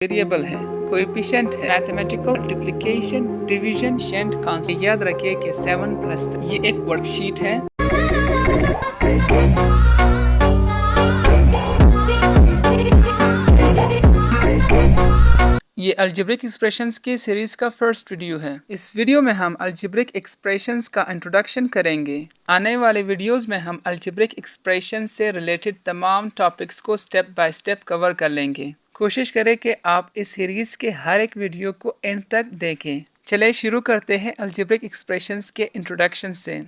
Variable है, coefficient है, mathematical multiplication, division, constant. याद रखिए कि 7+3 ये एक वर्कशीट है। ये अलजेब्रिक एक्सप्रेशंस की सीरीज का फर्स्ट वीडियो है। इस वीडियो में हम अलजेब्रिक एक्सप्रेशंस का इंट्रोडक्शन करेंगे। आने वाले वीडियोस में हम अलजेब्रिक एक्सप्रेशंस से रिलेटेड तमाम टॉपिक्स को स्टेप बाय स्टेप कवर कर लेंगे। कोशिश करें कि आप इस सीरीज के हर एक वीडियो को एंड तक देखें। चलिए शुरू करते हैं अलजेब्रिक एक्सप्रेशंस के इंट्रोडक्शन से।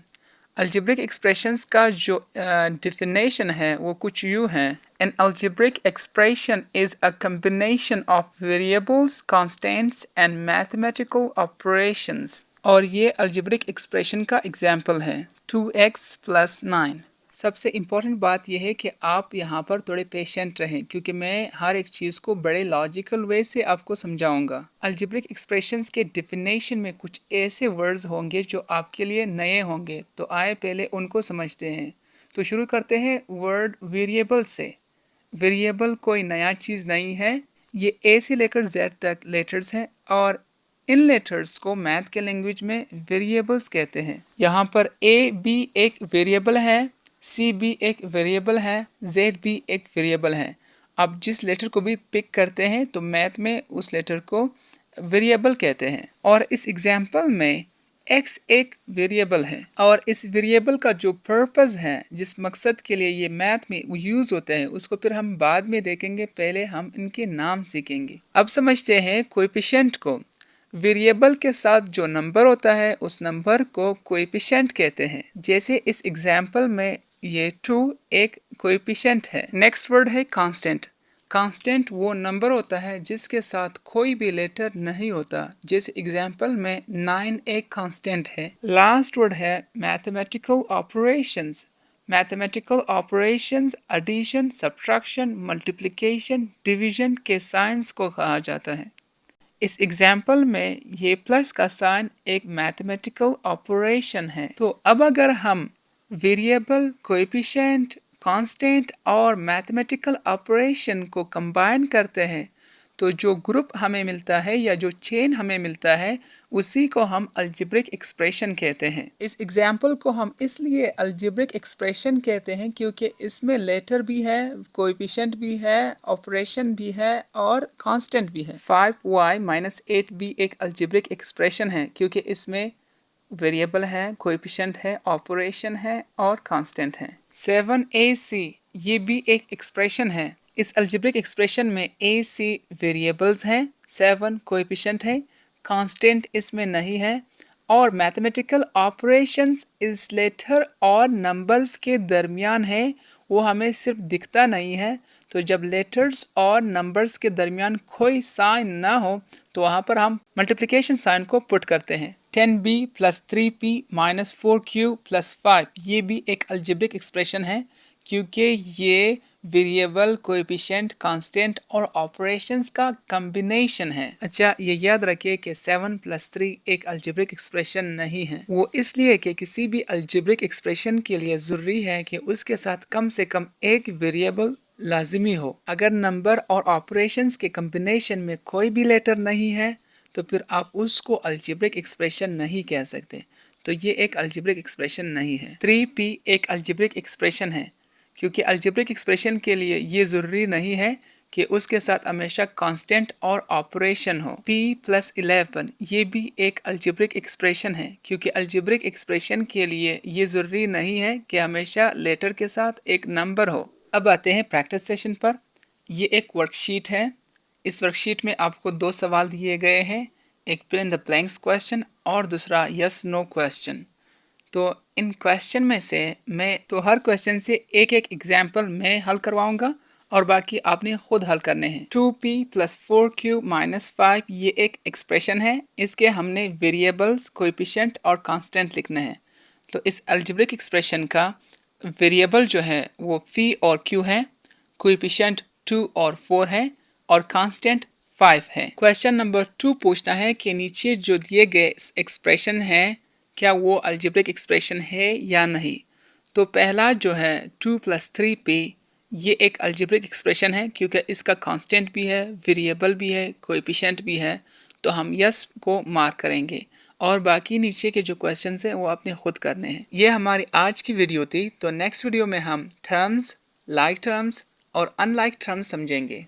अलजेब्रिक एक्सप्रेशंस का जो डेफिनेशन है वो कुछ यूँ है। An algebraic expression is a combination of variables, constants and mathematical operations. और ये algebraic expression का example है 2x plus 9। सबसे इम्पोर्टेंट बात यह है कि आप यहाँ पर थोड़े पेशेंट रहें क्योंकि मैं हर एक चीज़ को बड़े लॉजिकल वे से आपको समझाऊंगा। अलजेब्रिक एक्सप्रेशंस के डेफिनेशन में कुछ ऐसे वर्ड्स होंगे जो आपके लिए नए होंगे, तो आए पहले उनको समझते हैं। तो शुरू करते हैं वर्ड वेरिएबल से। वेरिएबल कोई नया चीज़ नहीं है, ये ए से लेकर जेड तक लेटर्स हैं और इन लेटर्स को मैथ के लैंग्वेज में वेरिएबल्स कहते हैं। यहाँ पर ए बी एक वेरिएबल है, सी भी एक वेरिएबल है, जेड भी एक वेरिएबल है। आप जिस लेटर को भी पिक करते हैं तो मैथ में उस लेटर को वेरिएबल कहते हैं। और इस एग्जाम्पल में x एक वेरिएबल है और इस वेरिएबल का जो पर्पस है, जिस मकसद के लिए ये मैथ में यूज़ होता है, उसको फिर हम बाद में देखेंगे। पहले हम इनके नाम सीखेंगे। अब समझते हैं कोएफिशिएंट को। वेरिएबल के साथ जो नंबर होता है उस नंबर को कोएफिशिएंट कहते हैं। जैसे इस एग्जाम्पल में ये 2 एक कोएफिशिएंट है। नेक्स्ट वर्ड है कांस्टेंट। कांस्टेंट वो नंबर होता है जिसके साथ कोई भी लेटर नहीं होता। जैसे एग्जाम्पल में 9 एक कांस्टेंट है। लास्ट वर्ड है mathematical operations. Mathematical operations addition, subtraction, multiplication, division के साइंस को कहा जाता है। इस एग्जाम्पल में ये प्लस का साइन एक मैथमेटिकल ऑपरेशन है। तो अब अगर हम वेरिएबल, कोएफिशिएंट, कांस्टेंट और मैथमेटिकल ऑपरेशन को कंबाइन करते हैं तो जो ग्रुप हमें मिलता है या जो चेन हमें मिलता है उसी को हम अलजेब्रिक एक्सप्रेशन कहते हैं। इस एग्जाम्पल को हम इसलिए अलजेब्रिक एक्सप्रेशन कहते हैं क्योंकि इसमें लेटर भी है, कोएफिशिएंट भी है, ऑपरेशन भी है और कांस्टेंट भी है। 5y-8 भी एक अलजेब्रिक एक्सप्रेशन है क्योंकि इसमें वेरिएबल है, कोएफिशिएंट है, ऑपरेशन है और कांस्टेंट है। 7ac ये भी एक एक्सप्रेशन है। इस अलजेब्रिक एक्सप्रेशन में ए सी वेरिएबल्स हैं, 7 कोएफिशिएंट है, कांस्टेंट इसमें नहीं है और मैथमेटिकल ऑपरेशंस इस लेटर और नंबर्स के दरमियान है। वो हमें सिर्फ दिखता नहीं है। तो जब लेटर्स और नंबर्स के दरमियान कोई साइन ना हो तो वहाँ पर हम मल्टीप्लिकेशन साइन को पुट करते हैं। 10b + 3p - 4q + 5 ये भी एक अलजेब्रिक एक्सप्रेशन है क्योंकि ये वेरिएबल, कोएफिशिएंट, कांस्टेंट और ऑपरेशंस का कॉम्बिनेशन है। अच्छा, ये याद रखिए कि 7 + 3 एक अलजेब्रिक एक्सप्रेशन नहीं है। वो इसलिए कि किसी भी अलजेब्रिक एक्सप्रेशन के लिए ज़रूरी है कि उसके साथ कम से कम एक वेरिएबल लाजिमी हो। अगर नंबर और ऑपरेशंस के कॉम्बिनेशन में कोई भी लेटर नहीं है तो फिर आप उसको अलजेब्रिक एक्सप्रेशन नहीं कह सकते। तो ये एक अलजेब्रिक एक्सप्रेशन नहीं है। 3p एक अलजेब्रिक एक्सप्रेशन है क्योंकि अलजेब्रिक एक्सप्रेशन के लिए ये ज़रूरी नहीं है कि उसके साथ हमेशा कांस्टेंट और ऑपरेशन हो। p + 11 ये भी एक अलजेब्रिक एक्सप्रेशन है क्योंकि अलजेब्रिक एक्सप्रेशन के लिए ये ज़रूरी नहीं है कि हमेशा लेटर के साथ एक नंबर हो। अब आते हैं प्रैक्टिस सेशन पर। ये एक वर्कशीट है। इस वर्कशीट में आपको 2 सवाल दिए गए हैं, एक fill in the blanks question और दूसरा यस नो क्वेश्चन। तो इन क्वेश्चन में से हर क्वेश्चन से एक एक एग्जाम्पल मैं हल करवाऊंगा और बाकी आपने खुद हल करने हैं। 2p + 4q - 5 ये एक एक्सप्रेशन है। इसके हमने वेरिएबल्स, कोएफिशिएंट और कांस्टेंट लिखना है। तो इस अलजेब्रिक एक्सप्रेशन का वेरिएबल जो है वो p और q है, कोएफिशिएंट 2 और 4 है और कांस्टेंट 5 है। क्वेश्चन नंबर 2 पूछता है कि नीचे जो दिए गए एक्सप्रेशन है क्या वो अलजेब्रिक एक्सप्रेशन है या नहीं। तो पहला जो है 2 + 3p ये एक अलजेब्रिक एक्सप्रेशन है क्योंकि इसका कांस्टेंट भी है, वेरिएबल भी है, कोएफिशिएंट भी है, तो हम यस को मार्क करेंगे और बाकी नीचे के जो क्वेश्चंस हैं वो आपने खुद करने हैं। ये हमारी आज की वीडियो थी। तो नेक्स्ट वीडियो में हम टर्म्स, लाइक टर्म्स और अनलाइक टर्म्स समझेंगे।